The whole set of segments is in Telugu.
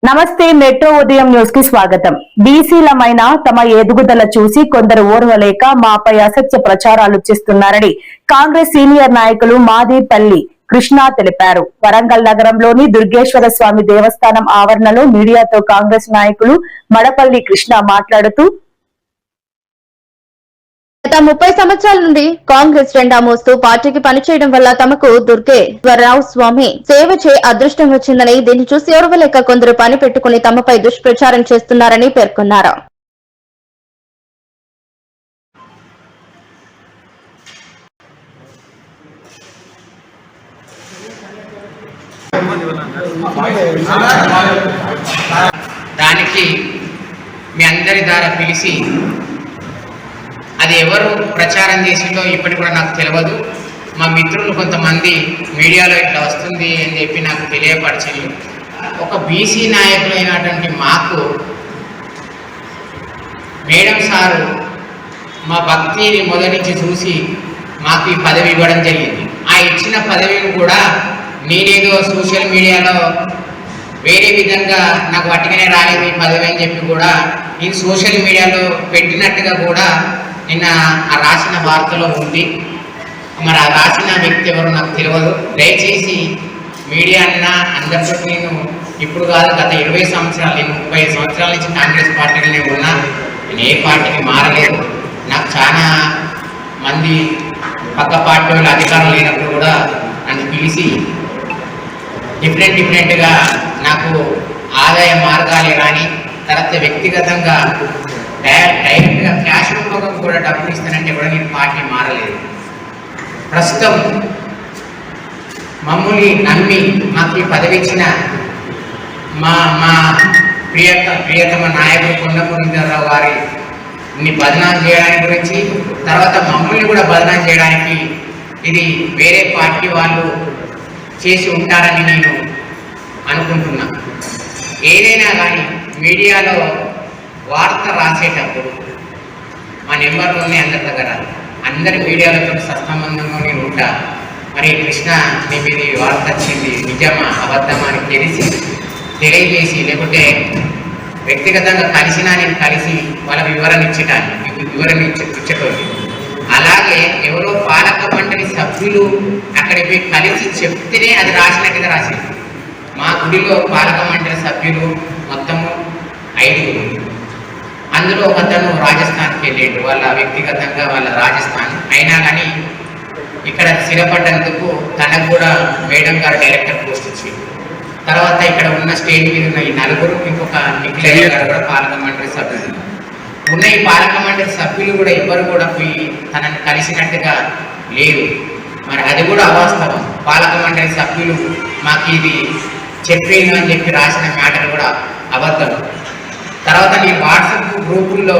నమస్తే మెట్రో ఉదయం న్యూస్ కి స్వాగతం. బీసీలమైన తమ ఎదుగుదల చూసి కొందరు ఓర్వలేక మాపై అసత్య ప్రచారాలు చేస్తున్నారని కాంగ్రెస్ సీనియర్ నాయకులు మాదేపల్లి కృష్ణ తెలిపారు. వరంగల్ నగరంలోని దుర్గేశ్వర స్వామి దేవస్థానం ఆవరణలో మీడియాతో కాంగ్రెస్ నాయకులు మడపల్లి కృష్ణ మాట్లాడుతూ గత 30 సంవత్సరాల నుండి కాంగ్రెస్ జెండా మోస్తూ పార్టీకి పనిచేయడం వల్ల తమకు దుర్గేశ్వరరావు స్వామి సేవ చే అదృష్టం వచ్చిందని దీన్ని చూసి ఎవరవలేక కొందరు పని పెట్టుకుని తమపై దుష్ప్రచారం చేస్తున్నారని పేర్కొన్నారు. దానికి మీ అందరి ద్వారా పిలిచి అది ఎవరు ప్రచారం చేసిందో ఇప్పటికి కూడా నాకు తెలియదు. మా మిత్రులు కొంతమంది మీడియాలో ఇట్లా వస్తుంది అని చెప్పి నాకు తెలియపరిచింది. ఒక బీసీ నాయకులైనటువంటి మాకు మేడం సారు మా భక్తిని మొదటి నుంచి చూసి మాకు ఈ పదవి ఇవ్వడం జరిగింది. ఆ ఇచ్చిన పదవిని కూడా నేనేదో సోషల్ మీడియాలో వేరే విధంగా నాకు వట్టిగానే రాలేదు ఈ పదవి అని చెప్పి కూడా నేను సోషల్ మీడియాలో పెట్టినట్టుగా కూడా నిన్న ఆ రాసిన వార్తలో ఉంది. మరి ఆ రాసిన వ్యక్తి ఎవరు నాకు తెలియదు. దయచేసి మీడియా అన్న అందరితో నేను ఇప్పుడు కాదు గత 20 సంవత్సరాలు, నేను 30 సంవత్సరాల నుంచి కాంగ్రెస్ పార్టీలోనే ఉన్నా. నేను ఏ పార్టీకి మారలేదు. నాకు చాలా మంది పక్క పార్టీ వాళ్ళు అధికారం లేనప్పుడు కూడా నన్ను పిలిచి డిఫరెంట్గా నాకు ఆదాయ మార్గాలే కానీ తర్వాత వ్యక్తిగతంగా డైరెక్ట్గా క్యాష్ రూపంగా కూడా డబ్బులు ఇస్తానంటే కూడా నేను పార్టీ మారలేదు. ప్రస్తుతం మమ్మల్ని నమ్మి మాకు ఈ పదవి ఇచ్చిన మా ప్రియతమ నాయకుడు కొండపురంధరరావు గారిని బదనాం చేయడానికి గురించి, తర్వాత మమ్మల్ని కూడా బదనాం చేయడానికి ఇది వేరే పార్టీ వాళ్ళు చేసి ఉంటారని నేను అనుకుంటున్నా. ఏదైనా కానీ మీడియాలో వార్త రాసేటప్పుడు మా నెంబర్లు ఉన్నాయి అందరి దగ్గర. అందరి మీడియాలతో సత్సంబంధంగా నేను ఉంటా. మరి కృష్ణ నీ మీద వార్త వచ్చింది, నిజమా అబద్ధమా అని తెలియజేసి, లేకుంటే వ్యక్తిగతంగా కలిసినా నేను కలిసి వాళ్ళ వివరణ ఇచ్చేటోళ్ళు. అలాగే ఎవరో పాలక మండలి సభ్యులు అక్కడికి పోయి కలిసి చెప్తేనే అది రాసినట్టుగా రాసింది. మా గుడిలో పాలక మండలి సభ్యులు మొత్తము 5. అందులో ఒకతను రాజస్థాన్కి వెళ్ళాడు, వాళ్ళ వ్యక్తిగతంగా వాళ్ళ రాజస్థాన్. అయినా కానీ ఇక్కడ స్థిరపడ్డందుకు తనకు కూడా మేడం గారు డైరెక్టర్ పోస్ట్ ఇచ్చింది. తర్వాత ఇక్కడ ఉన్న స్టేజ్ మీద ఉన్న ఈ 4, ఇంకొక నిఖిలయ్య గారు కూడా పాలక మండలి సభ్యులు ఉన్న ఈ పాలక మండలి సభ్యులు కూడా ఎవరు కూడా పోయి తనని కలిసినట్టుగా లేదు. మరి అది కూడా అవాస్తవం. పాలక మండలి సభ్యులు మాకు ఇది చెప్పేను అని చెప్పి రాసిన మ్యాటర్ కూడా అబద్ధం. తర్వాత నేను వాట్సాప్ గ్రూపుల్లో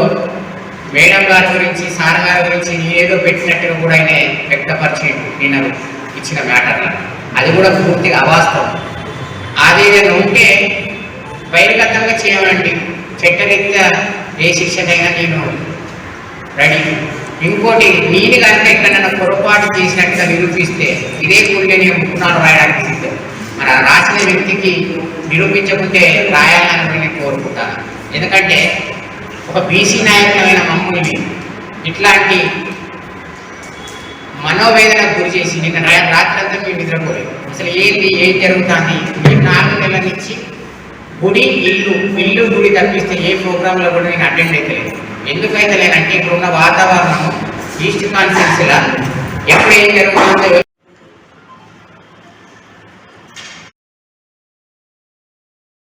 మేడం గారి గురించి, సార్ గారి గురించి ఏదో పెట్టినట్టుగా కూడా ఆయన వ్యక్తపరిచి నేను ఇచ్చిన మ్యాటర్లో అది కూడా పూర్తిగా అవాస్తవం. అది ఏదైనా ఉంటే బహిర్గతంగా చేయమండి, చట్టరీత్యా ఏ శిక్షకైనా నేను రెడీ. ఇంకోటి, నేను కనుక ఎక్కడైనా పొరపాటు చేసినట్టుగా నిరూపిస్తే ఇదే గుళ్ళే నేను ముక్కునాలు రాయడానికి సిద్ధం. మరి ఆ రాసిన వ్యక్తికి నిరూపించకుంటే రాయాలని నేను కోరుకుంటాను. ఎందుకంటే ఒక బీసీ నాయకులైన మమ్మల్ని ఇట్లాంటి మనోవేదనకు గురి చేసి నిన్న రాత్రంతా మేము నిద్రపోలేదు. అసలు ఏం జరుగుతుంది? నేను 4 నెలల నుంచి ఇల్లు గుడి తప్పిస్తే ఏ ప్రోగ్రాంలో కూడా నేను అటెండ్ అవుతలేదు. ఎందుకైతే లేనంటే ఇప్పుడున్న వాతావరణం ఈస్ట్ కాన్ఫరెన్స్లో ఎప్పుడు ఏం జరుగుతుందో